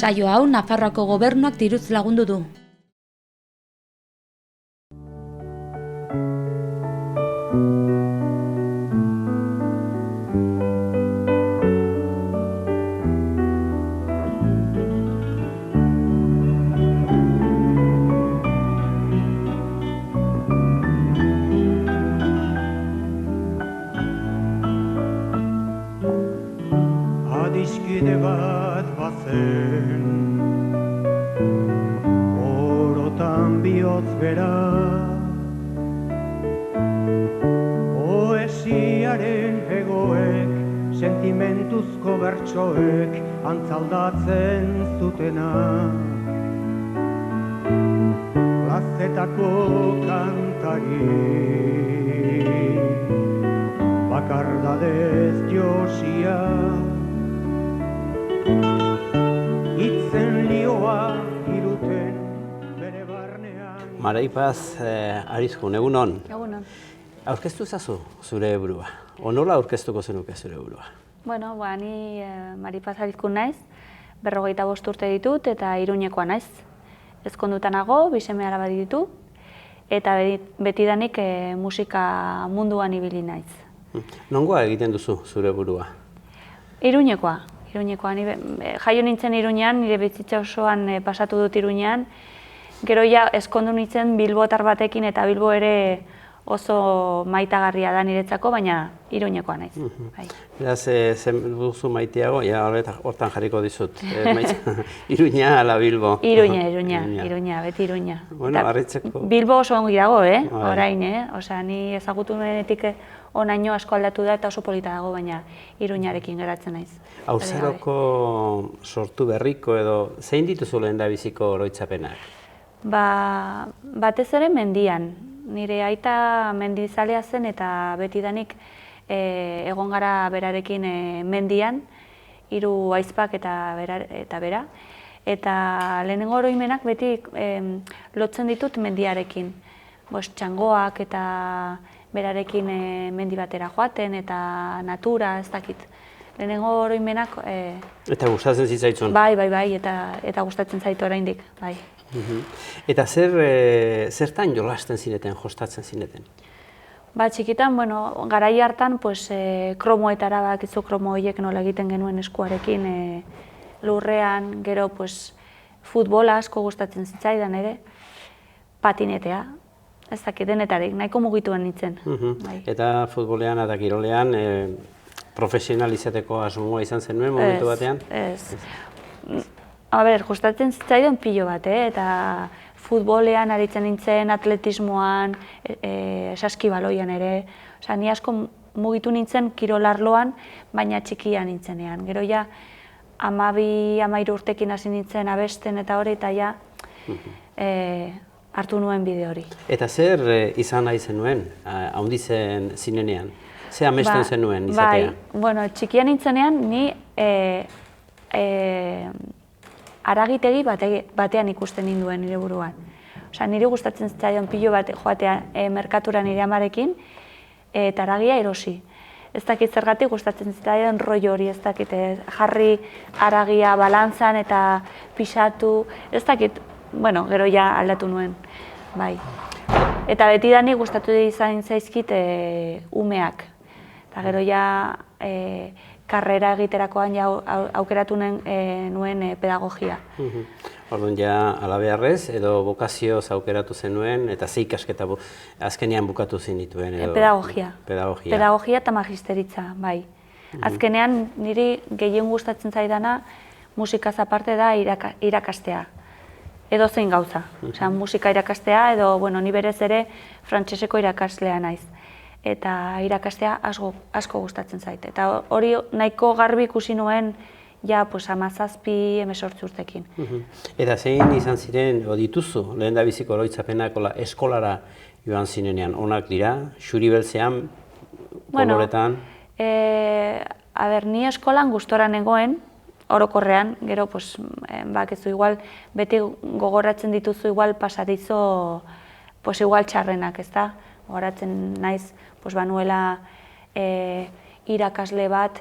Saio hau Nafarroako gobernuak diruz lagundu du. Adiskide bat bazen, orotan bihotz bera, poesiaren hegoek, sentimentuzko bertsoek, antzaldatzen zutena. Plazetako kantari, bakardadez josia, itzen lioa iruten bere barnean. Maraipaz Arizkun, egunon. Egunon. Aurkeztu zazu zure burua. Nola aurkeztuko zenuke zure burua? Bueno, ni Maripaz Arizkun naiz, 45 urte ditut eta Iruñekoa naiz. Ezkonduta nago, 2 seme alaba ditu eta betidanik musika munduan ibili naiz. Nongoa egiten duzu zure burua? Iruñekoa. Jaio nintzen Iruñean, nire bizitza osoan pasatu dut Iruñean. Gero ja ezkondu nintzen bilbotar batekin eta Bilbo ere oso maitagarria da niretzako, baina Iruñekoa naiz. Beraz, zen duzu maiteago, hortan jarriko dizut. Iruña ala Bilbo? Iruña, beti Iruña. Bueno, harritzeko. Bilbo oso ongi dago, orain, Osea, ni ezagutu nuenetik onaino asko aldatu da eta oso polita dago, baina Iruñarekin geratzen naiz. Haurtzaroko sortu berriko edo, zein dituzu lehendabiziko oroitzapenak? Batez ere mendian. Nire aita mendizalea zen eta betidanik egon gara berarekin mendian, 3 ahizpak eta bera. Eta lehenengo oroimenak beti lotzen ditut mendiarekin. Txangoak eta berarekin mendi batera joaten eta natura, ez dakit. Lehenengo oroimenak... Eta gustatzen zitzaitzun? Bai, eta gustatzen zaitu oraindik, bai. Eta zertan jolasten zineten, jostatzen zineten? Txikitan, garai hartan, kromoetara bakizu kromo horiek nola egiten genuen eskuarekin lurrean, gero futbola asko gustatzen zitzaidan ere, patinetea, ez dakit denetarik, nahiko mugituen nintzen. Eta futbolean eta kirolean profesionalizateko asmoa izan zenuen momentu batean? Ez. Gustatzen zitzaidan pilo bat, eta futbolean aritzen nintzen, atletismoan, saskibaloian ere. Ni asko mugitu nintzen kirolarloan, baina txikia nintzenean. Gero ja, 12-13 urtekin hasi nintzen abesten eta hori, eta ja hartu nuen bide hori. Eta zer izan nahi zenuen, haunditzen zinenean? Zer amesten zenuen izatea? Txikia nintzenean, ni aragitegi batean ikusten ninduen nire buruan. Nire gustatzen zitzaidan pilo bat joatea merkatura nire amarekin eta aragia erosi. Ez dakit zergatik gustatzen zitzaidan rollo hori, ez dakit jarri aragia balantzan eta pisatu, ez dakit, gero ja aldatu nuen, bai. Eta betidanik gustatu izan zaizkit umeak. Eta gero ja karrera egiterakoan aukeratu nuen pedagogia. Orduan ja alabeharrez edo bokazioz aukeratu zenuen eta ze ikasketa azkenean bukatu zenituen? Pedagogia. Pedagogia eta magisteritza, bai. Azkenean niri gehien gustatzen zaidana musikaz aparte da irakastea. Edo zein gauza. Musika irakastea edo, ni berez ere frantseseko irakaslea naiz. Eta irakastea asko gustatzen zait. Eta hori nahiko garbi ikusi nuen ja 17-18 urtekin. Eta zein izan ziren, dituzu, lehendabiziko oroitzapenak eskolara joan zinenean, onak dira, xuri beltzean, koloretan? Ni eskolan gustora nengoen, orokorrean, gero, bakizu igual, beti gogoratzen dituzu igual pasadizo, igual txarrenak, ez da? Gogoratzen naiz, banuela irakasle bat,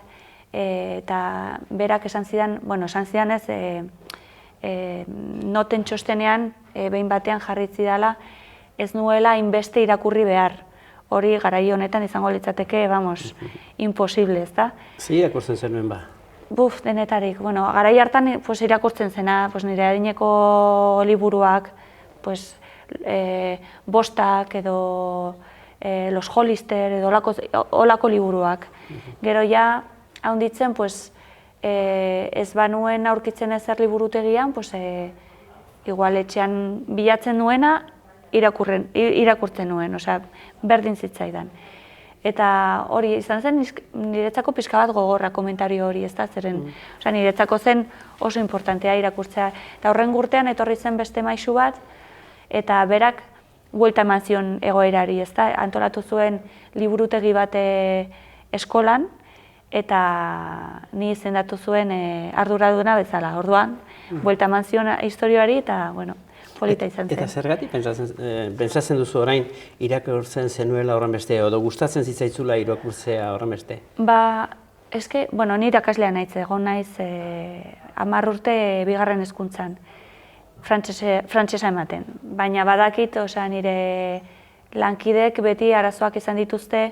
eta berak esan zidan ez, noten txostenean behin batean jarritzi dela ez nuela inbeste irakurri behar. Hori garai honetan izango litzateke, vamos, imposible, ez da? Zi irakurtzen zenuen ba? Buf, denetarik. Bueno, garai hartan pues, irakurtzen zena, pues, nire adineko liburuak, pues, Bostak edo Los Hollister edo olako liburuak. Gero ja, haunditzen, pues, ez banuen aurkitzen ezer liburutegian, pues, igual etxean bilatzen nuena irakurtzen nuen, osea, berdin zitzaidan. Eta hori izan zen niretzako pixka bat gogorra komentario hori, ez da, zeren, osea, niretzako zen oso importantea irakurtzea. Eta horren urtean etorri zen beste maisu bat, eta berak buelta eman zion egoerari, ez da, antolatu zuen liburutegi bat eskolan, eta ni izendatu zuen arduraduna bezala. Orduan, buelta eman zion historioari, eta, bueno, polita izan zen. Eta zergatik pentsatzen duzu orain irakurtzen zenuela horrenbeste, edo gustatzen zitzaitzula irakurtzea horrenbeste? Ba, eske, bueno, ni irakaslea naiz, egon naiz 10 urte bigarren hezkuntzan, frantsesa ematen. Baina badakit, osea, nire lankidek beti arazoak izan dituzte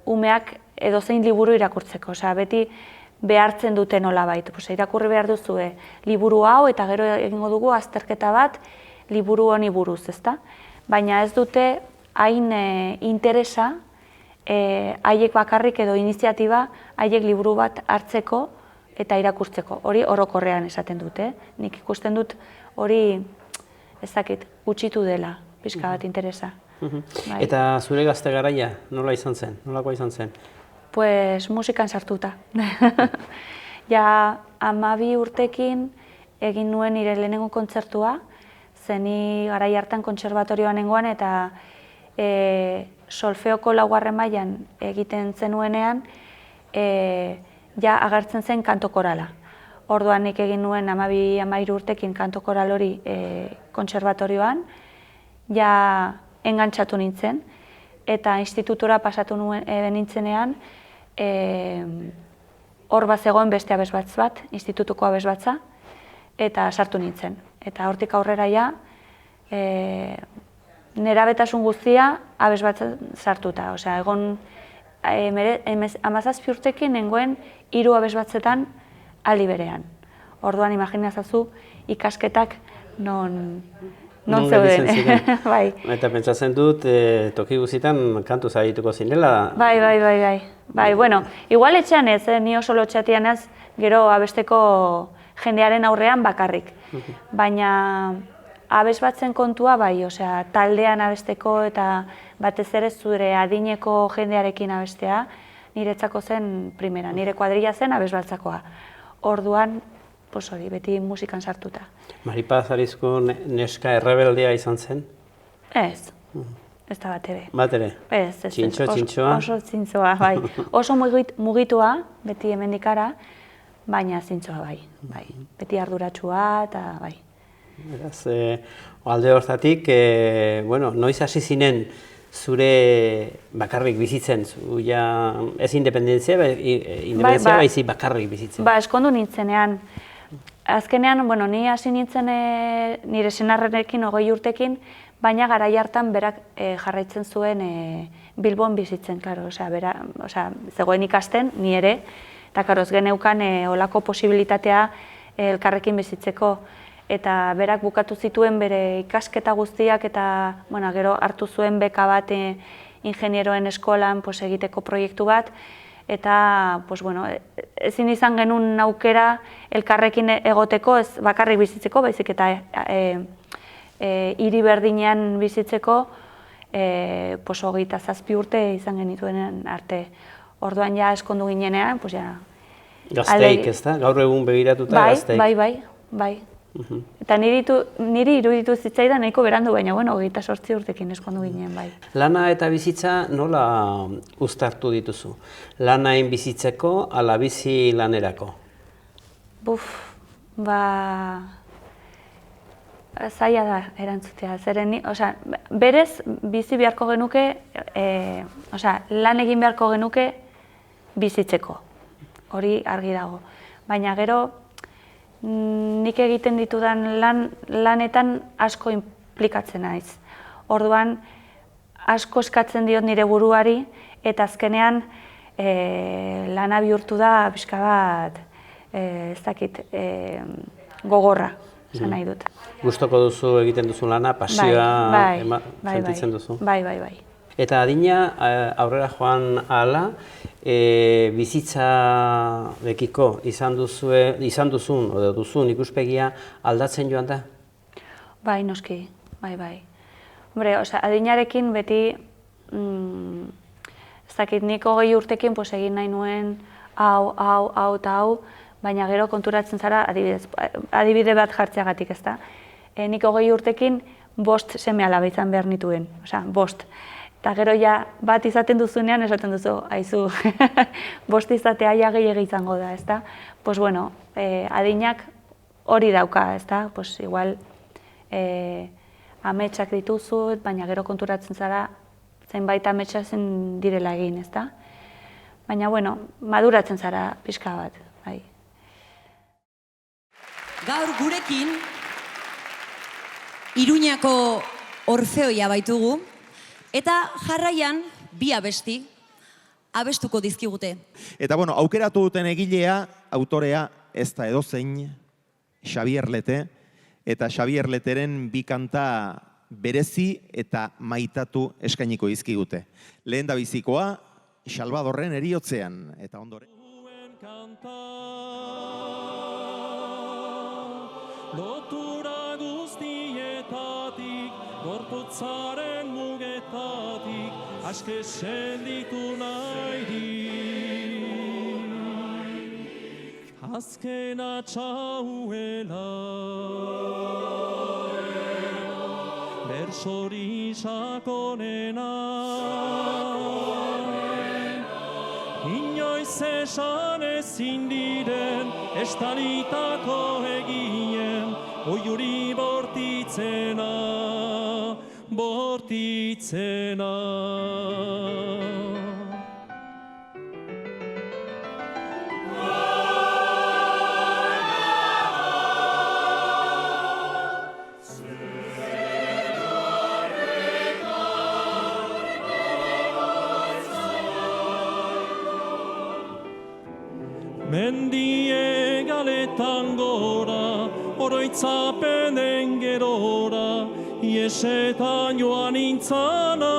umeak edozein liburu irakurtzeko, osea, beti behartzen dute nolabait. Irakurri behar duzue liburu hau eta gero egingo dugu azterketa bat liburu honi buruz, ezta? Baina ez dute hain interesa haiek bakarrik edo iniziatiba haiek liburu bat hartzeko eta irakurtzeko. Hori orokorrean esaten dute. Nik ikusten dut hori ezakit gutxitu dela pixka bat interesa. Eta zure gazte garaia nola izan zen? Nolakoa izan zen? Pues musikan sartuta. Ja 12 urtekin egin nuen nire lehenengo kontzertua, zeni garai hartan kontserbatorioan nengoan eta solfeoko 4. mailan egiten zenuenean ja agertzen zen kanto korala. Orduan nik egin nuen 12-13 urtekin kanto koral hori kontserbatorioan, ja engantzatu nintzen, eta institutura pasatu nintzenean, hor bat zegoen beste abesbatz bat, institutuko abesbatza, eta sartu nintzen. Eta hortik aurrera ja, nerabetasun guztia abesbatzen sartuta. Osea, egon 17 urtekin nengoen 3 abesbatzetan aldi berean. Orduan, imaginazazu ikasketak non zeuden. Bai. Eta pentsatzen dut, toki guztietan kantu zaituko zinela. Bai, bueno, igual etxean ez, ni oso lotxatian ez, gero abesteko jendearen aurrean bakarrik. Baina abesbatzen kontua bai, osea, taldean abesteko eta batez ere zure adineko jendearekin abestea, niretzako zen primera, nire kuadrilla zen abesbatzakoa. Orduan, hori, beti musikan sartuta. Maripaz Arizko neska errebeldea izan zen? Ez, ez da bat ere. Bat ere? Ez. Txintxoa? Oso zintzoa, bai. Oso mugitua, beti hemendikara, baina zintzoa bai. Beti arduratsua eta bai. Beraz, alde hortatik, noiz hasi zinen zure bakarrik bizitzen, ez independentzia, baizik bakarrik bizitzen? Ba, eskondu nintzenean. Azkenean, ni hasi nintzen nire senarrenekin 20 urtekin, baina garai hartan berak jarraitzen zuen Bilbon bizitzen, klaro, zegoen ikasten, ni ere, eta klaro, ez geneukan olako posibilitatea elkarrekin bizitzeko. Eta berak bukatu zituen bere ikasketa guztiak eta gero hartu zuen beka bat ingenieroen eskolan egiteko proiektu bat. Eta ezin izan genuen aukera elkarrekin egoteko, ez bakarrik bizitzeko, baizik eta hiri berdinean bizitzeko 27 urte izan genituen arte. Orduan ja eskondu ginenean, gazteik, ez da? Gaur egun begiratuta gazteik. Bai. Eta niri iruditu zitzaidan nahiko berandu, baina 28 urtekin eskondu ginen, bai. Lana eta bizitza nola uztartu dituzu? Lanain bizitzeko, ala bizi lanerako? Zaila da erantzutea. Berez, bizi beharko genuke, lan egin beharko genuke bizitzeko. Hori argi dago. Baina gero, nik egiten ditudan lanetan asko inplikatzen naiz. Orduan, asko eskatzen diot nire buruari, eta azkenean lana bihurtu da pixka bat, ez dakit, gogorra, esan nahi dut. Gustoko duzu egiten duzu lana, pasioa sentitzen duzu? Bai. Eta adina aurrera joan ahala, bizitzarekiko izan duzun, edo duzun ikuspegia aldatzen joan da? Bai, noski, bai. Hombre, adinarekin beti, ez dakit, nik 20 urtekin egin nahi nuen hau eta hau, baina gero konturatzen zara, adibide bat jartzeagatik, ez da? Nik 20 urtekin 5 seme-alaba izan behar nituen, 5. Eta gero ja bat izaten duzunean esaten duzu, aizu, 5 izatea ja gehiago izango da, ez da? Pues bueno, adinak hori dauka, ez da? Pues igual, ametsak dituzu, baina gero konturatzen zara, zenbait ametsa zen direla egin, ez da? Baina, bueno, maduratzen zara pixka bat, bai. Gaur gurekin, Iruñako Orfeoia baitugu, eta jarraian bi abesti abestuko dizkigute. Eta, bueno, aukeratu duten egilea, autorea, ez da edozein, Xabier Lete, eta Xabier Leteren bi kanta berezi eta maitatu eskainiko dizkigute. Lehendabizikoa, Salvadorren Heriotzean, eta ondoren. Lotura guztietatik, gorputzaren mugetatik, aske senditu nahi dit. Azkena txauela, bersori sakonena, inoiz esan ezin diren, estalitako egien, oiuri bortitzena, bortitzena. Mendie galetan gora, oroitzapenen gerora, iesetan joan intzana.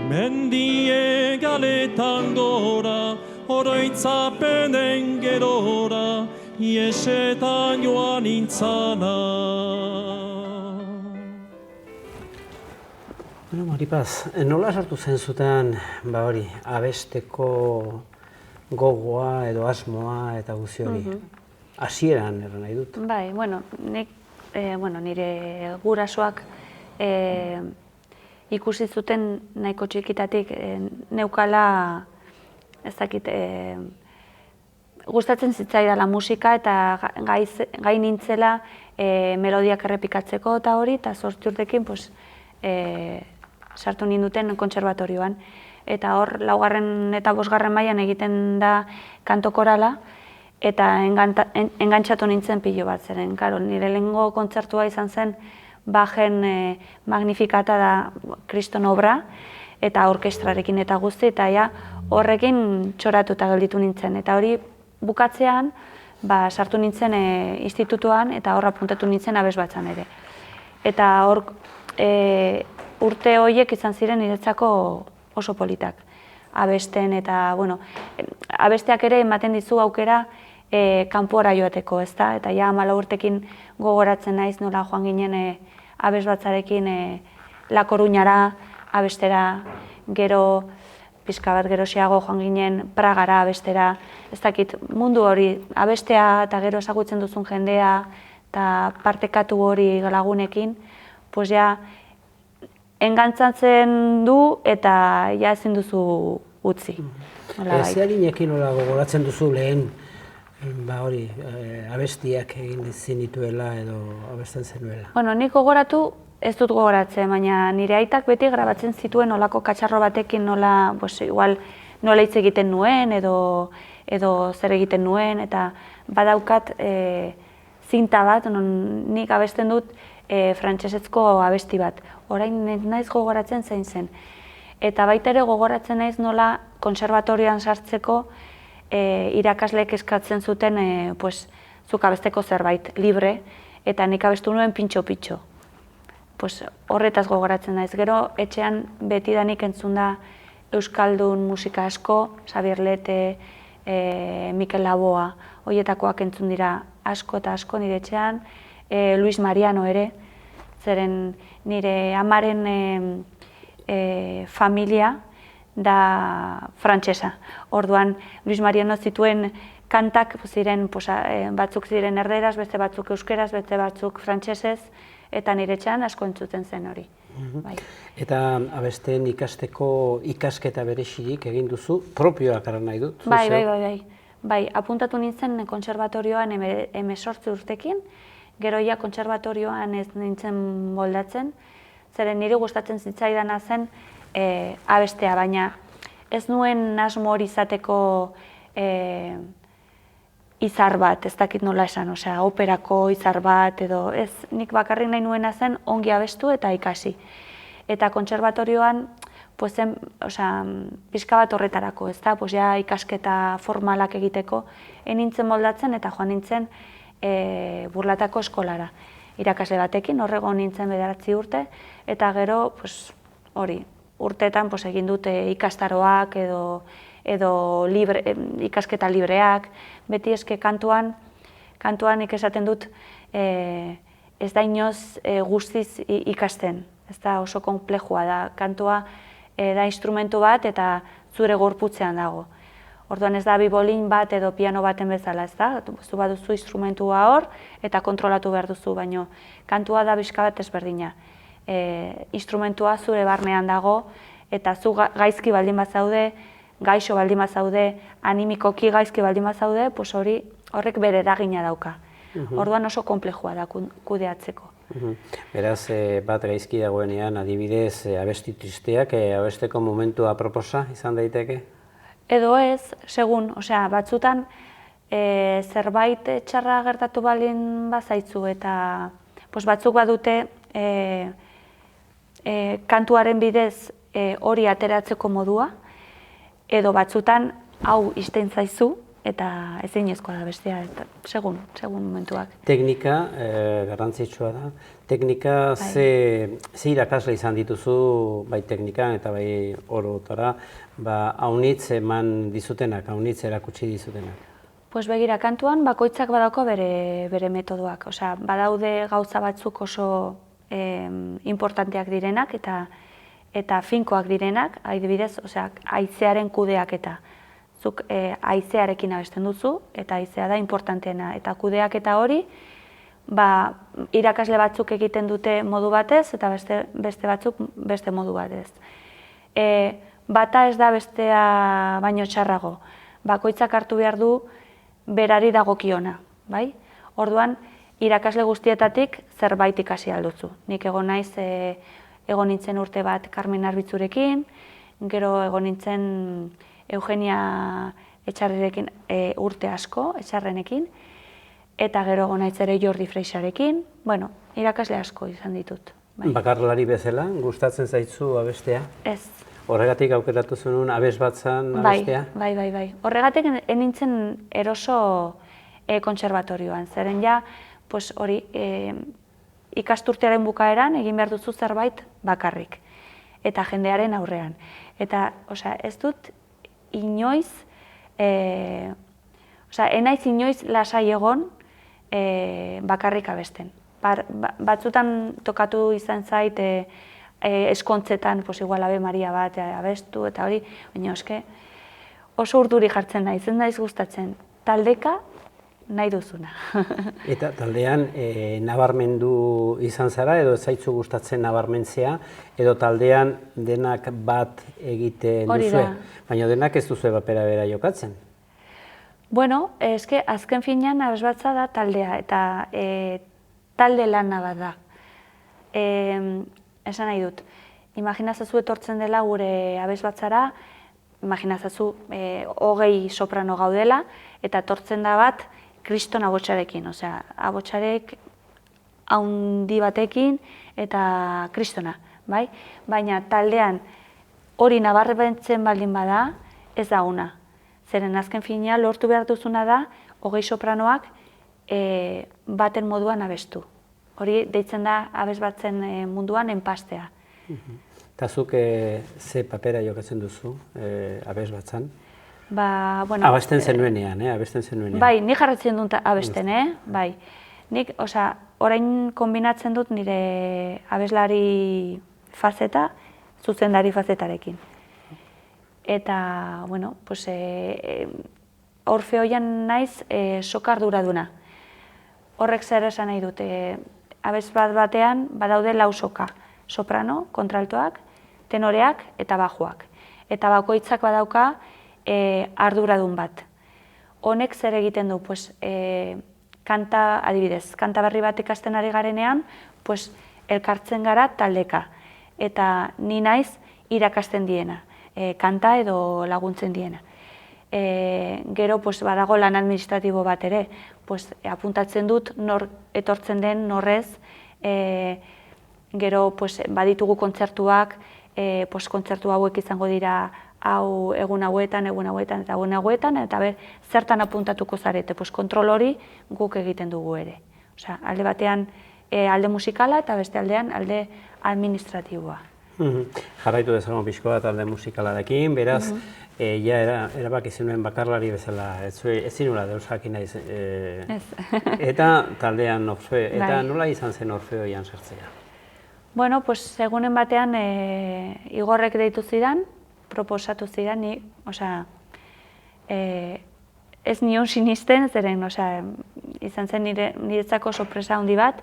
Mendie galetan gora, oroitzapenen gerora, iesetan joan intzana. Bueno, Maripaz, nola sartu zen zuten, abesteko gogoa edo asmoa eta guzti hori? Hasieran erran nahi dut. Bai, nire gurasoak ikusi zuten nahiko txikitatik neukala, ez dakit, gustatzen zitzaidala musika eta gai nintzela melodiak errepikatzeko eta hori, eta 8 urtekin sartu ninduten kontserbatorioan. Eta hor, 4. eta 5. mailan egiten da kantokorala, eta engantxatu nintzen pilo bat zeren. Nire lehengo kontzertua izan zen Bachen Magnificata da Kriston obra, eta orkestrarekin eta guzti, eta horrekin txoratuta gelditu nintzen. Eta hori bukatzean, sartu nintzen institutuan, eta hor apuntatu nintzen abesbatzan ere. Eta hor urte horiek izan ziren niretzako oso politak. Abesten eta, abesteak ere ematen dizu aukera kanpora joateko, ezta? Eta 14 urtekin gogoratzen naiz nola joan ginen abesbatzarekin La Coruñara abestera, gero pixka bat gerosiago joan ginen Pragara abestera, ez dakit mundu hori abestea eta gero ezagutzen duzun jendea eta partekatu hori lagunekin, pues ja engantzatzen du eta ja ezin duzu utzi. Zearinekin nola gogoratzen duzu lehen Ba hori, abestiak egin zinituela edo abesten zenuela. Bueno, nik gogoratu ez dut gogoratzen, baina nire aitak beti grabatzen zituen olako katxarro batekin nola, pues, igual, nola hitz egiten nuen edo zer egiten nuen, eta badaukat zinta bat, non nik abesten dut frantsesezko abesti bat. Orain naiz gogoratzen zein zen. Eta baita ere gogoratzen naiz nola kontserbatorioan sartzeko irakasleek eskatzen zuten pues, zuk abesteko zerbait libre, eta nik abestu nuen pintxo-pintxo. Pues, horretaz gogoratzen naiz. Gero etxean betidanik entzun da euskaldun musika asko, Xabier Lete, Mikel Laboa, horietakoak entzun dira asko eta asko nire etxean, Luis Mariano ere, zeren nire amaren familia da frantsesa. Orduan, Luis Mariano zituen kantak ziren, batzuk ziren erderaz, beste batzuk euskeraz, beste batzuk frantsesez, eta nire etxean asko entzuten zen hori. Eta abesten ikasteko ikasketa berexirik egin duzu, propioak ara nahi dut? Bai, apuntatu nintzen kontserbatorioan 18 urtekin, gero ja kontserbatorioan ez nintzen moldatzen, zeren niri gustatzen zitzaidana zen abestea, baina ez nuen asmo hori izateko izar bat, ez dakit nola esan, osea, operako izar bat, edo ez, nik bakarrik nahi nuena zen ongi abestu eta ikasi. Eta kontserbatorioan, pues zen, osea, pixka bat horretarako, ez da, pues ja ikasketa formalak egiteko, nintzen moldatzen eta joan nintzen Burlatako eskolara. Irakasle batekin, horrego nintzen 9 urte, eta gero, pues, hori, urteetan pues, egin dute ikastaroak edo ikasketa libreak, beti eske kantuan nik esaten dut ez da inoz guztiz ikasten, ez da oso konplexua da, kantua da instrumentu bat eta zure gorputzean dago. Orduan ez da bibolin bat edo piano baten bezala, ez da? Zu baduzu instrumentua hor eta kontrolatu behar duzu, baina kantua da bizka bat ezberdina. Instrumentua zure barnean dago eta zu gaizki baldin bazaude, gaixo baldin bazaude, animikoki gaizki baldin bazaude, pues horrek bere eragina dauka. Orduan oso konplexua da kudeatzeko. Beraz, bat gaizki dagoenean adibidez abesti tristeak, abesteko momentua aproposa izan daiteke? Edo ez, segun, osea, batzutan zerbait txarra gertatu baldin bazaitzu eta batzuk badute kantuaren bidez hori ateratzeko modua, edo batzutan hau ixten zaizu eta ezinezkoa da bestea, segun momentuak. Teknika, garrantzitsua da. Teknika, ze irakasle izan dituzu, bai teknikan eta bai orotara, haunitz eman dizutenak, haunitz erakutsi dizutenak? Pues begira, kantuan bakoitzak badauko bere metodoak. Osea, badaude gauza batzuk oso importanteak direnak eta finkoak direnak, adibidez, osea, haizearen kudeaketa. Zuk haizearekin abesten duzu, eta haizea da importanteena. Eta kudeaketa hori, irakasle batzuk egiten dute modu batez, eta beste batzuk beste modu batez. Bata ez da bestea baino txarrago. Bakoitzak hartu behar du berari dagokiona, bai? Orduan, irakasle guztietatik zerbait ikasi alduzu. Nik egon nintzen urte bat Carmen Arbitzurekin, gero egon nintzen Eugenia Etxarrerekin urte asko, Etxarrenekin, eta gero egon naiz ere Jordi Freixarekin, bueno, irakasle asko izan ditut. Bakarlari bezala, gustatzen zaitzu abestea? Ez. Horregatik aukeratu zenun abes bat zan abestea? Bai. Horregatik nintzen eroso kontserbatorioan, zeren ja, hori, ikasturtearen bukaeran egin behar duzu zerbait bakarrik, eta jendearen aurrean. Eta, ez dut inoiz, enaiz inoiz lasai egon bakarrik abesten. Batzutan tokatu izan zait eskontzetan, igual Ave Maria bat abestu eta hori, baina oso urduri jartzen naiz, ez naiz gustatzen. Taldeka nahi duzuna. Eta taldean nabarmendu izan zara, edo ez zaitzu gustatzen nabarmentzea, edo taldean denak bat egiten duzue, baina denak ez duzue bapera bera jokatzen? Bueno, eske azken finean abesbatza da taldea, eta talde lana bat da. Esan nahi dut, imaginazazu etortzen dela gure abesbatzara, imaginazazu 20 soprano gaudela, eta etortzen da bat kriston abotsarekin, osea, abotsarek haundi batekin eta kristona, bai? Baina taldean hori nabarmentzen baldin bada, ez da ona. Zeren azken finean lortu behar duzuna da 20 sopranoak baten moduan abestu. Hori deitzen da abesbatzen munduan enpastea. Eta zuk ze papera jokatzen duzu abesbatzan? Ba, bueno, abesten zenuenean, abesten zenuenean. Bai, nik jarratzen dut abesten, bai. Nik, osea, orain kombinatzen dut nire abeslari fazeta, zuzendari fazetarekin. Eta, bueno, pues, Orfeoian naiz sokarduraduna. Horrek zer esan nahi dut, abesbat batean badaude 4 soka. Soprano, kontraltoak, tenoreak eta bajuak. Eta bakoitzak badauka arduradun bat. Honek zer egiten du, pues, kanta, adibidez, kanta berri bat ikasten ari garenean, pues, elkartzen gara taldeka. Eta ni naiz irakasten diena, kanta edo laguntzen diena. Gero, pues, badago lan administratibo bat ere, pues, apuntatzen dut nor etortzen den, norrez, gero, pues, baditugu kontzertuak, pues, kontzertu hauek izango dira hau egun hauetan, eta zertan apuntatuko zarete, pues, kontrol hori guk egiten dugu ere. Osea, alde batean alde musikala eta beste aldean alde administratiboa. Jarraitu dezagun pixko bat alde musikalarekin, beraz, erabaki zenuen bakarlari bezala, ez zinula deus jakin naiz. Eta taldean Orfeo, eta nola izan zen Orfeoian sartzea? Bueno, pues, egunen batean Igorrek deitu zidan, proposatu zidan, osea, ez nion sinisten, zeren, osea, izan zen niretzako sorpresa handi bat,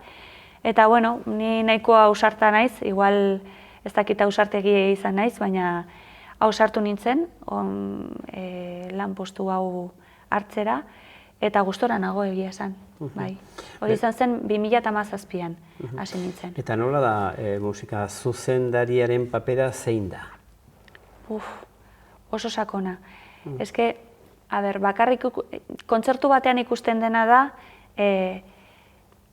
eta, bueno, ni nahikoa ausarta naiz, igual ez dakit ausartegia izan naiz, baina ausartu nintzen, lan postu hau hartzera, eta gustora nago egia esan, bai. Hori izan zen 2017an hasi nintzen. Eta nola da musika zuzendariaren papera zein da? Oso sakona. Eske, bakarrik kontzertu batean ikusten dena da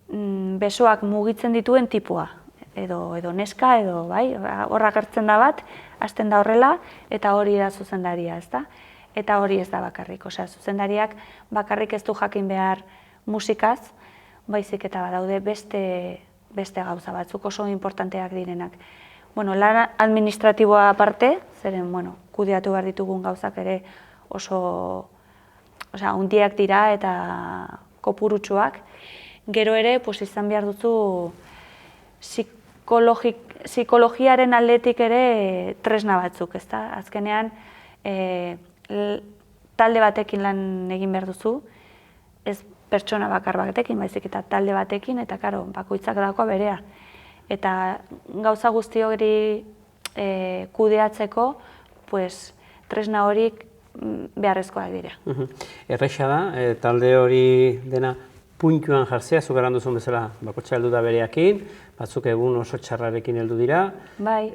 besoak mugitzen dituen tipua. Edo neska, edo, bai, horra gertzen da bat, hasten da horrela, eta hori da zuzendaria, ezta? Eta hori ez da bakarrik, osea, zuzendariak bakarrik ez du jakin behar musikaz, baizik eta badaude beste gauza batzuk oso importanteak direnak. Bueno, lan administratiboa aparte, zeren, bueno, kudeatu behar ditugun gauzak ere oso, osea, hundiak dira eta kopurutsuak. Gero ere, pues, izan behar duzu psikologiaren aldetik ere tresna batzuk, ezta? Azkenean, talde batekin lan egin behar duzu, ez pertsona bakar batekin, baizik eta talde batekin, eta karo, bakoitzak dagoa berea. Eta gauza guzti hori kudeatzeko, pues, tresna horik beharrezkoak dira. Erresa da, talde hori dena puntuan jartzea, zuk eran duzun bezala bakotxa heldu da bereakin, batzuk egun oso txarrarekin heldu dira. Bai.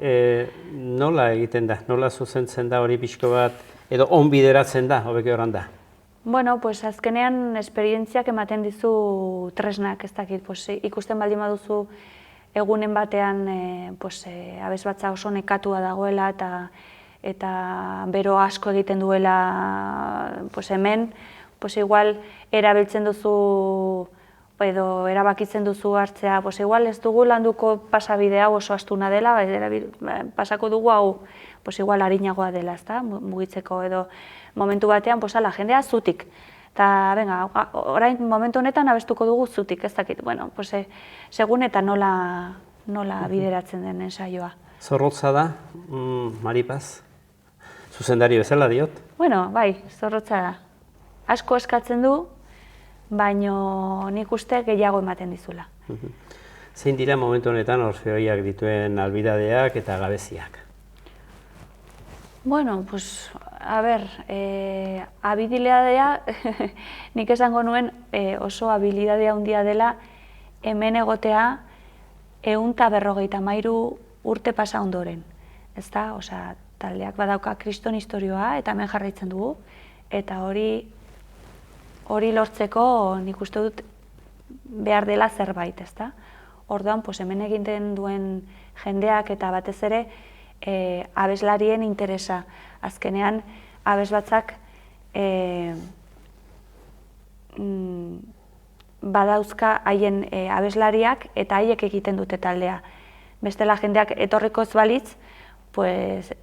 Nola egiten da, nola zuzentzen da hori pixko bat, edo on bideratzen da, hobeki horran da? Bueno, pues azkenean esperientziak ematen dizu tresnak, ez dakit, pues, ikusten baldin baduzu egunen batean abesbatza oso nekatua dagoela eta bero asko egiten duela hemen, igual erabiltzen duzu edo erabakitzen duzu hartzea, igual ez dugu landuko pasabide hau oso astuna dela, pasako dugu hau igual harinagoa dela, ezta, mugitzeko edo momentu batean jendea zutik. Eta, venga, orain momentu honetan abestuko dugu zutik, ez dakit, bueno, segun eta nola bideratzen den ensaioa. Zorrotza da, Maripaz? Zuzendari bezala diot? Bueno, bai, zorrotza da. Asko eskatzen du, baino nik uste gehiago ematen dizula. Zein dira momentu honetan Orfeoiak dituen albidadeak eta gabeziak? Bueno, pues, A ber, habilidadea, nik esango nuen oso habilidadea handia dela hemen egotea 153 urte pasa ondoren. Ezta? Osea, taldeak badauka kriston historioa eta hemen jarraitzen dugu. Eta hori lortzeko nik uste dut behar dela zerbait, ezta? Orduan, hemen egiten duen jendeak eta batez ere abeslarien interesa. Azkenean, abesbatzak badauzka haien abeslariak eta haiek egiten dute taldea. Bestela jendeak etorriko ez balitz,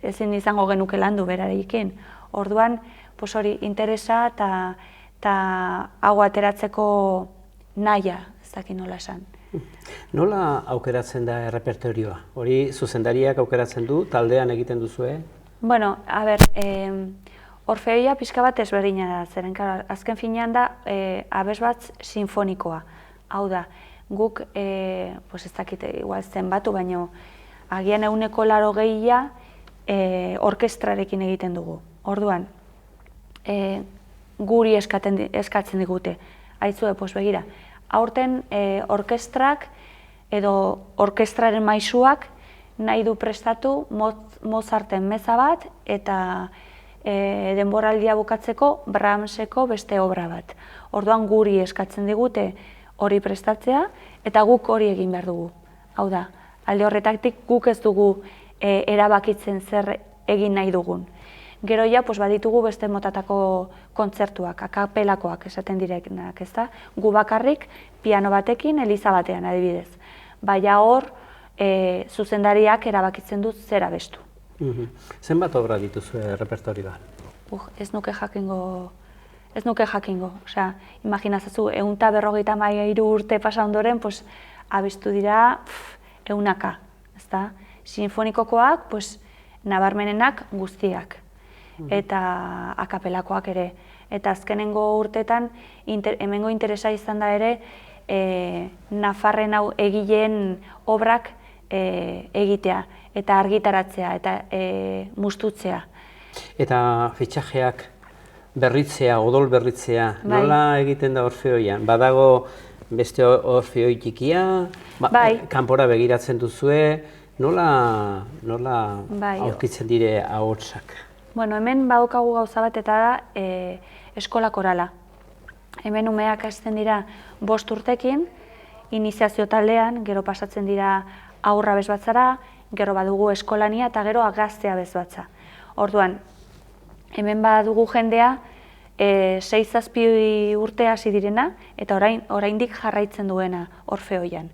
ezin izango genuke landu berarekin. Orduan, hori interesa eta hau ateratzeko nahia, ez dakit nola esan. Nola aukeratzen da errepertorioa? Hori zuzendariak aukeratzen du, taldean egiten duzue? Bueno, a ber, Orfeoia pixka bat ezberdina da, zeren azken finean da abesbatz sinfonikoa. Hau da, guk, ez dakit igual zenbatu, baino agian 80% orkestrarekin egiten dugu. Orduan, guri eskatzen digute. Aizue, begira, aurten orkestrak edo orkestraren maisuak nahi du prestatu Mozarten meza bat eta denboraldia bukatzeko Brahmseko beste obra bat. Orduan guri eskatzen digute hori prestatzea eta guk hori egin behar dugu. Hau da, alde horretatik guk ez dugu erabakitzen zer egin nahi dugun. Gero ja, baditugu beste motatako kontzertuak, akapelakoak esaten direnak, ezta? Gu bakarrik piano batekin, eliza batean adibidez. Baina hor, zuzendariak erabakitzen dut zer abestu. Zenbat obra dituzu repertorioan? Ez nuke jakingo. Osea, imaginazazu, 153 urte pasa ondoren, abestu dira 100, ezta? Sinfonikokoak, nabarmenenak guztiak. Eta akapelakoak ere. Eta azkenengo urtetan, hemengo interesa izan da ere, Nafarren hau egileen obrak egitea, eta argitaratzea, eta mustutzea. Eta fitxajeak berritzea, odol berritzea, nola egiten da Orfeoian? Badago beste Orfeoi txikia, kanpora begiratzen duzue, nola aurkitzen dire ahotsak? Bueno, hemen badukagu gauza bat eta da eskola korala. Hemen umeak hasten dira 5 urtekin, iniziazio taldean, gero pasatzen dira aurra bezbatzara, gero badugu eskolania eta gero gaztea bezbatza. Orduan, hemen badugu jendea 6-7 urte hasi direna eta oraindik jarraitzen duena Orfeoian.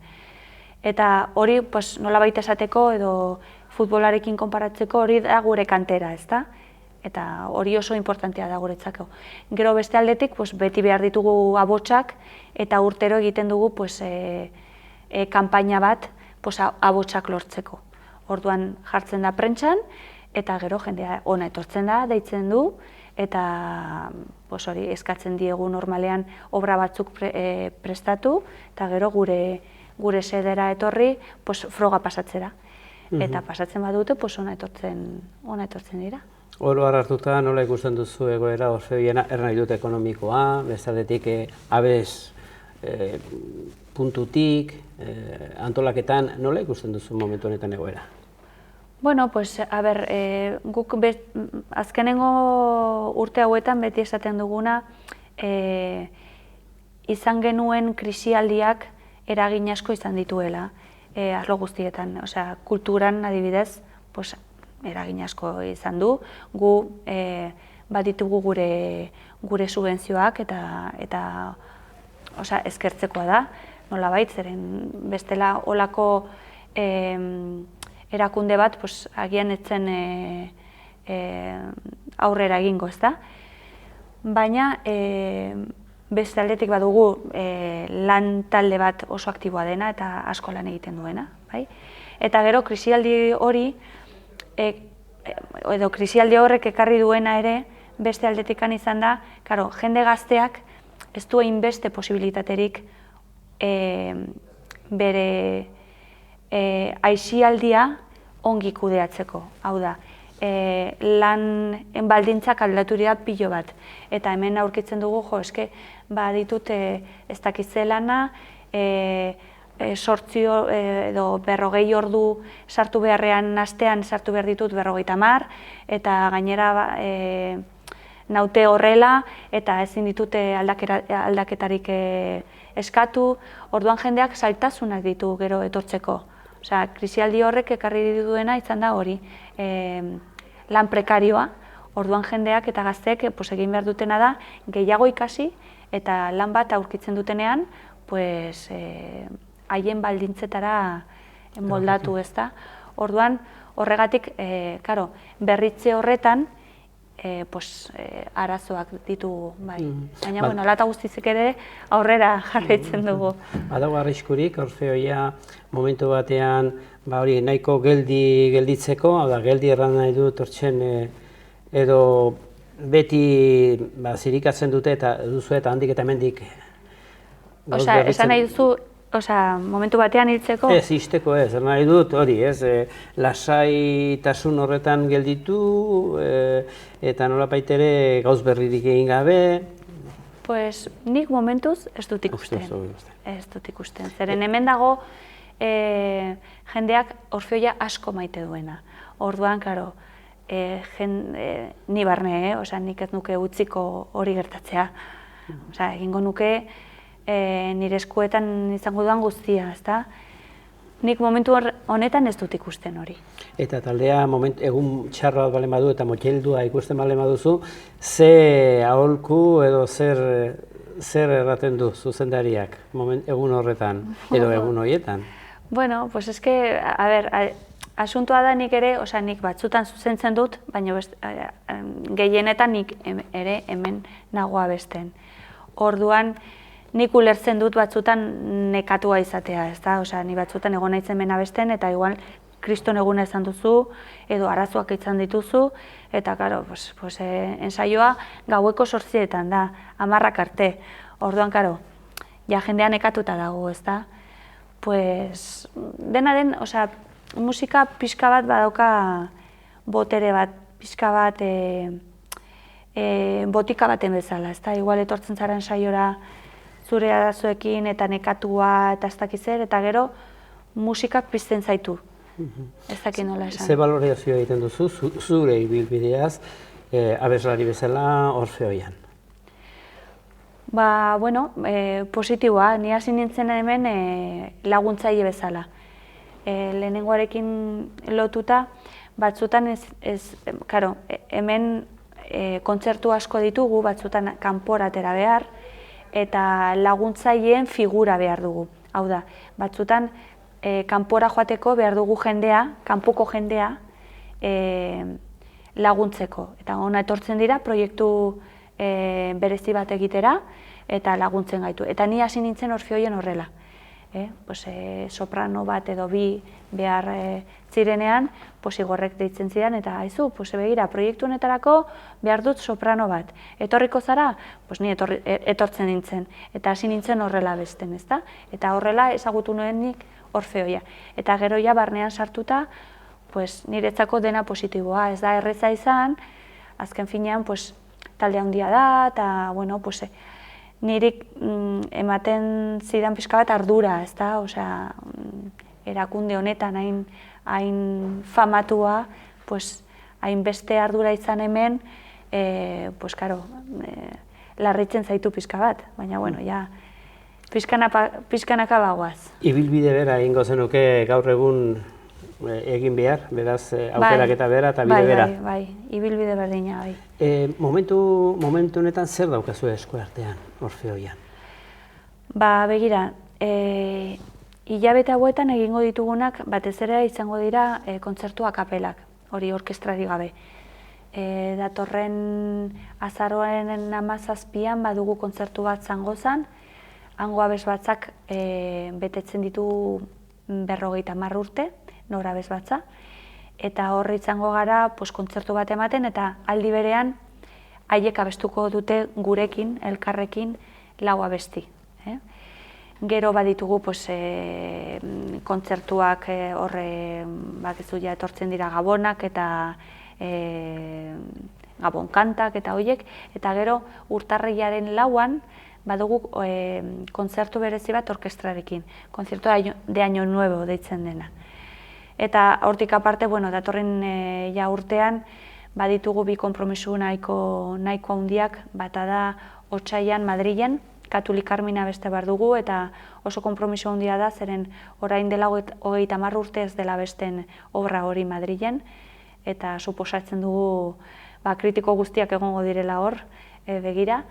Eta hori nolabait esateko edo futbolarekin konparatzeko hori da gure kantera, ezta? Eta hori oso importantea da guretzako. Gero beste aldetik beti behar ditugu abotsak eta urtero egiten dugu kanpaina bat abotsak lortzeko. Orduan jartzen da prentsan eta gero jendea ona etortzen da, deitzen du eta hori eskatzen diegu normalean obra batzuk prestatu eta gero gure sedera etorri froga pasatzera. Eta pasatzen badute ona etortzen dira. Oro hartuta nola ikusten duzu egoera Orfeoiena, nahi dut ekonomikoa, bestaldetik abes puntutik, antolaketan, nola ikusten duzu momentu honetan egoera? Bueno, a ber, guk azkenengo urte hauetan beti esaten duguna izan genuen krisialdiak eragin asko izan dituela arlo guztietan, osea, kulturan adibidez, eragin asko izan du, gu baditugu gure subentzioak eta eskertzekoa da, nolabait, zeren bestela olako erakunde bat agian etzen aurrera egingo, ezta? Baina beste aldetik badugu lan talde bat oso aktiboa dena eta asko lan egiten duena, bai? Eta gero krisialdi hori edo krisialdi horrek ekarri duena ere beste aldetikan izan da, jende gazteak ez du hainbeste posibilitaterik bere aisialdia ongi kudeatzeko. Hau da, lan baldintzak aldatu dira pilo bat. Eta hemen aurkitzen dugu, eske, ditut ez dakitze lana, sortzio edo 40 ordu sartu beharrean astean sartu behar ditut 50, eta gainera naute horrela eta ezin ditute aldaketarik eskatu, orduan jendeak zailtasunak ditu gero etortzeko. Osea, krisialdi horrek ekarri duena izan da hori, lan prekarioa, orduan jendeak eta gazteek egin behar dutena da gehiago ikasi eta lan bat aurkitzen dutenean haien baldintzetara moldatu, ezta. Orduan, horregatik, berritze horretan, arazoak ditugu, bai. Baina, hala eta guztizik ere aurrera jarraitzen dugu. Badago arriskurik, Orfeoia momentu batean hori nahiko gelditzeko, hau da, geldi erran nahi dut hortzen edo beti zirikatzen dute eta duzu eta handik eta hemendik. Osea, esan nahi duzu, momentu batean hiltzeko? Ez, izteko ez, nahi dut hori, ez, lasaitasun horretan gelditu eta nolapait ere gauz berririk egin gabe. Pues nik momentuz ez dut ikusten. Ez dut ikusten. Zeren hemen dago jendeak Orfeoia asko maite duena. Orduan, karo, ni barne, nik ez nuke utziko hori gertatzea. Egingo nuke nire eskuetan izango duan guztia, ezta? Nik momentu honetan ez dut ikusten hori. Eta taldea egun txarra bat balen badu eta motxeldua ikusten balen baduzu, ze aholku edo zer erraten du zuzendariak egun horretan edo egun horietan? Bueno, pues eske, a ber, asuntoa da nik ere, nik batzutan zuzentzen dut, baina gehienetan nik ere hemen nagoa besten. Orduan, nik ulertzen dut batzutan nekatua izatea, ezta? Ni batzutan egon naizen mena besten, eta igual kriston eguna izan duzu, edo arazoak izan dituzu, eta, karo, ensaioa gaueko 8 da, 10 arte. Orduan, karo, ja jendean nekatuta dago, ezta? Dena den, musika pixka bat badauka botere bat, pixka bat botika baten bezala, ezta? Igual etortzen zara ensaiora zure arazoekin eta nekatua eta ez dakiz zer, eta gero musikak pizten zaitu. Ez dakit nola esan. Ze balorazioa egiten duzu zure ibilbideaz abeslari bezala Orfeoian? Bueno, positiboa, ni hasi nintzen hemen laguntzaile bezala. Lehenengoarekin lotuta, batzutan hemen kontzertu asko ditugu, batzutan kanpora atera behar, eta laguntzaileen figura behar dugu. Hau da, batzutan kanpora joateko behar dugu jendea, kanpoko jendea laguntzeko. Eta hona etortzen dira, proiektu berezi bat egitera eta laguntzen gaitu. Eta ni hasi nintzen Orfeoien horrela. Soprano bat edo bi behar zirenean, igorrek deitzen zidan, eta haizu, begira, proiektu honetarako behar dut soprano bat. Etorriko zara? Ni etortzen nintzen, eta hasi nintzen horrela besten, ezta? Eta horrela ezagutu nuenik Orfeoia. Eta gero ja barnean sartuta, niretzako dena positiboa, ez da erreza izan, azken finean talde handia da, eta, bueno, nirik ematen zidan pixka bat ardura, ez da? Erakunde honetan hain famatua, hain beste ardura izan hemen, larritzen zaitu pixka bat, baina, bueno, ja, pixkanaka bagoaz. Ibilbide bera egingo zenuke gaur egun egin behar, beraz, aukerak eta bera eta bide bera. Bai, ibilbide berdina, bai. Momentu honetan zer daukazu esku artean, Orfeoian? Begira, hilabete hauetan egingo ditugunak batez ere izango dira kontzertu akapelak, hori orkestrari gabe. Datorren azaroaren 17an badugu kontzertu bat Zangozan, hango abes batzak betetzen ditu 50 urte, nora abes batza, eta horri izango gara kontzertu bat ematen, eta aldi berean haiek abestuko dute gurekin, elkarrekin, 4 abesti. Gero baditugu kontzertuak horre etortzen dira Gabonak eta Gabon kantak eta horiek, eta gero urtarrilaren 4an badugu kontzertu berezi bat orkestrarekin, Concierto de Año Nuevo deitzen dena. Eta hortik aparte, datorren urtean, baditugu bi konpromisu nahiko handiak, bata da otsailean Madrilen, Katulik Karmina beste behar dugu, eta oso konpromiso handia da, zeren orain dela 30 urte ez dela besten obra hori Madrilen, eta suposatzen dugu kritiko guztiak egongo direla hor begira.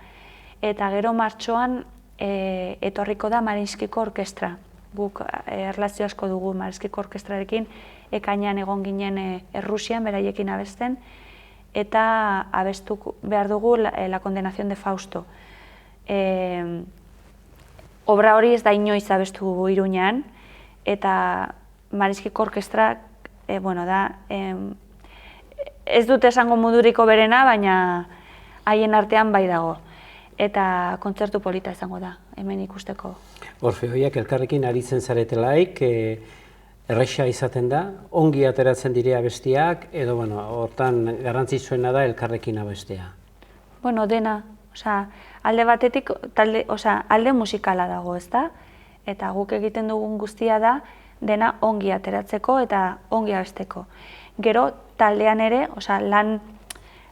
Eta gero martxoan etorriko da Marinskiko Orkestra. Guk erlazio asko dugu Marinskiko Orkestrarekin, ekainean egon ginen Errusian beraiekin abesten, eta abestu behar dugu La Condenación de Fausto. Obra hori ez da inoiz abestu Iruñean, eta Marinskiko Orkestrak da, ez dut esango moduriko berena, baina haien artean bai dago. Eta kontzertu polita izango da, hemen ikusteko. Orfeoiak elkarrekin aritzen zaretelaik, erraixa izaten da, ongi ateratzen direa abestiak, edo hortan garrantzitsuena da elkarrekin abestea. Dena, alde batetik, alde musikala dago, ezta? Eta guk egiten dugun guztia da, dena ongi ateratzeko eta ongi abesteko. Gero, taldean ere,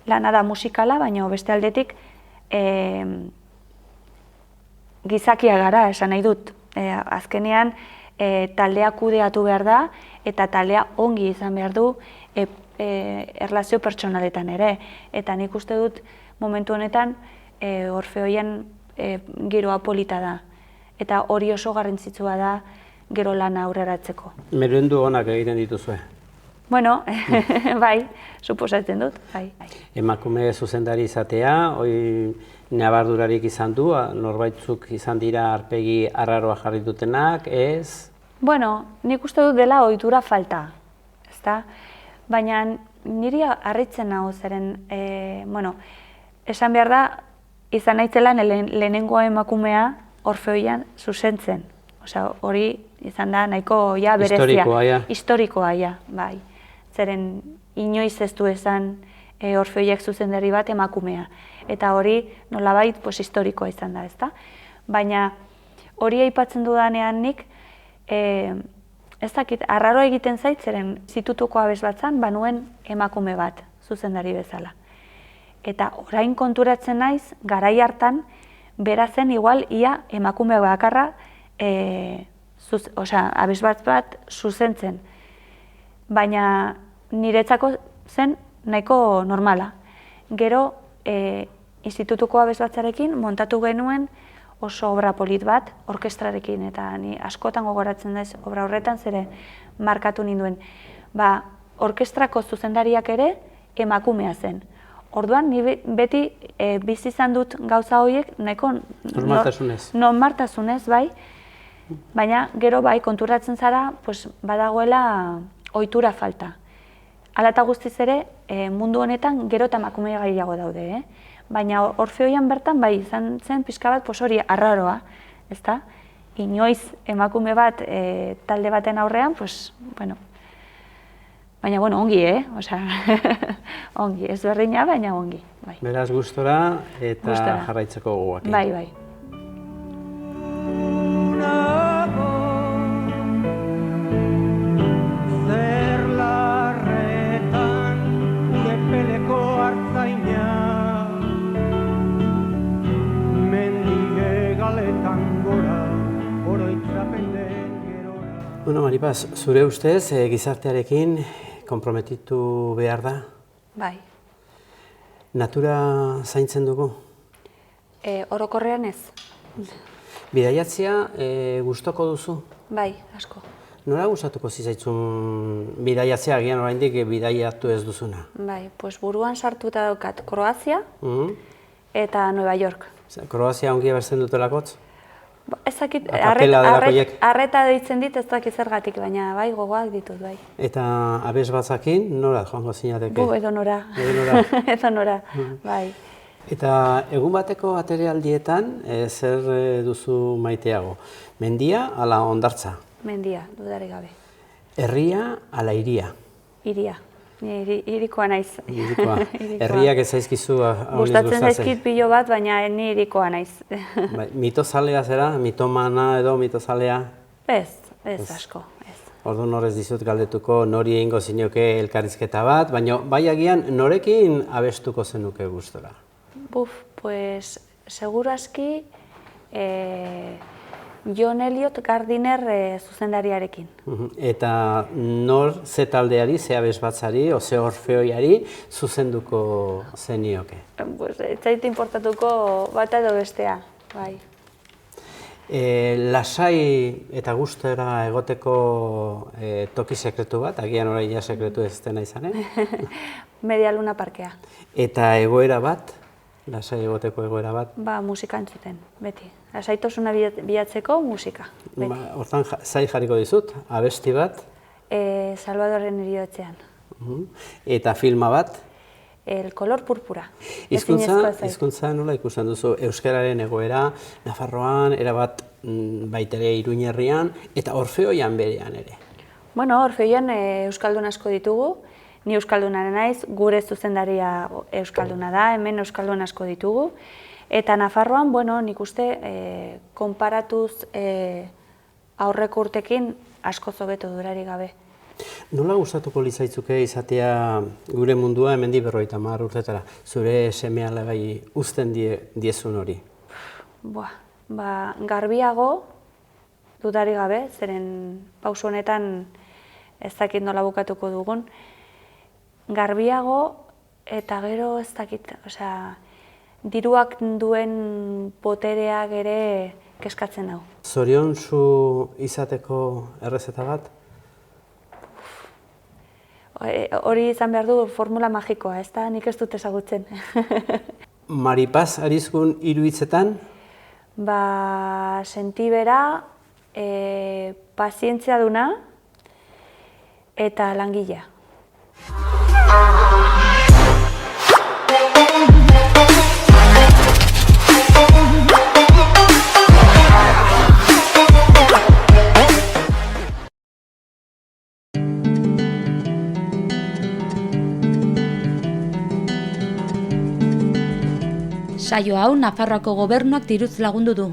lana da musikala, baina beste aldetik, gizakia gara, esan nahi dut. Azkenean, taldea kudeatu behar da, eta taldea ongi izan behar du erlazio pertsonaletan ere. Eta nik uste dut, momentu honetan, Orfeoien giroa polita da. Eta hori oso garrantzitsua da gero lana aurreratzeko. Merendu onak egiten dituzue? Bai, suposatzen dut, bai. Emakume zuzendari izatea, nabardurarik izan du, norbaitzuk izan dira arpegi arraroa jarri dutenak, ez? Nik uste dut dela ohitura falta, ezta? Baina niri harritzen nago zeren, esan behar da, izan naitzela lehenengo emakumea Orfeoian zuzentzen. Hori izan da nahiko berezia. Historikoa, bai. Zeren inoiz ez du esan Orfeoiak zuzendari bat emakumea. Eta hori nolabait historikoa izan da, ezta? Baina hori aipatzen dudanean nik, ez dakit, arraro egiten zait, zeren institutuko abes batzan, banuen emakume bat zuzendari bezala. Eta orain konturatzen naiz, garai hartan, berazen igual ia emakume bakarra abes bat zuzentzen. Baina niretzako zen nahiko normala. Gero, institutuko abes batzarekin montatu genuen oso obra polit bat orkestrarekin, eta ni askotan gogoratzen daiz obra horretan zere markatu ninduen. Orkestrako zuzendariak ere emakumea zen. Orduan, ni beti bizi izan dut gauza horiek nahiko normaltasunez, bai, baina gero bai konturatzen zara badagoela ohitura falta. Hala eta guztiz ere, mundu honetan gero eta emakume gehiago daude, baina Orfeoian bertan bai izan zen pixka bat hori arraroa, ezta? Inoiz emakume bat talde baten aurrean, baina, ongi, ongi, ez berdina, baina ongi. Beraz, gustora eta jarraitzeko gogoak. Bai, bai. Zer larretan gure peleko hartzaina, mendige galetan gora, oroitzapen den gerora. Maripaz, zure ustez, gizartearekin konprometitu behar da? Bai. Natura zaintzen dugu? Orokorrean ez. Bidaiatzea gustoko duzu? Bai, asko. Nora gustatuko zizaitzun bidaiatzea, agian oraindik bidaiatu ez duzuna? Bai, buruan sartuta daukat Kroazia eta Nueva York. Kroazia ongi abertzen dutelakotz? Ez dakit, Kapela delakoiek? arreta deitzen dit ez dakit zergatik, baina bai, gogoak ditut, bai. Eta abes batzakin, nora joango zinateke? Edo nora. Edo nora, bai. Eta egun bateko aterealdietan, zer duzu maiteago? Mendia ala hondartza? Mendia, dudarik gabe. Herria ala hiria? Hiria, Ni hirikoa naiz. Hirikoa. Herriak ez zaizkizu Gustatzen zaizkit pilo bat, baina ni hirikoa naiz. Mitozalea zera? Mitomana edo mitozalea? Ez asko. Orduan horrez dizut galdetuko nori egingo zinioke elkarrizketa bat, baina bai agian norekin abestuko zenuke gustora? Pues segurazki Jon Eliot Gardiner zuzendariarekin. Eta nor ze taldeari, ze abesbatzari, ze orfeoiari zuzenduko zenioke? Ez zait importatuko bata edo bestea, bai. Lasai eta gustora egoteko toki sekretu bat, agian orain ja sekretu ez dena izanen? Media Luna parkea. Eta egoera bat? Lasai egoteko egoera bat? Musika entzuten, beti. Lasaitasuna bilatzeko musika, beti. Hortan zai jarriko dizut, abesti bat? Salvadorren heriotzean. Eta filma bat? El color púrpura. Hizkuntza nola ikusten duzu? Euskararen egoera, Nafarroan, erabat baitere Iruñerrian, eta Orfeoian berean ere. Orfeoian euskaldun asko ditugu. Ni euskalduna naiz, gure zuzendaria euskalduna da, hemen euskaldun asko ditugu. Eta Nafarroan, nik uste, konparatuz aurreko urtekin asko hobeto durari gabe. Nola gustatuko litzaitzuke izatea gure mundua hemendik 50 urtetara? Zure seme-alabai uzten diezun hori? Garbiago, dudari gabe, zeren pausu honetan ez dakit nola bukatuko dugun, garbiago eta gero ez dakit, diruak duen potereak ere kezkatzen dau. Zoriontsu izateko errezeta bat? Hori izan behar du formula magikoa, ez da, nik ez dut ezagutzen. Maripaz Arizkun 3 hitzetan? Sentibera, pazientzia duna eta langilea. Saio hau Nafarroako gobernuak diruz lagundu du.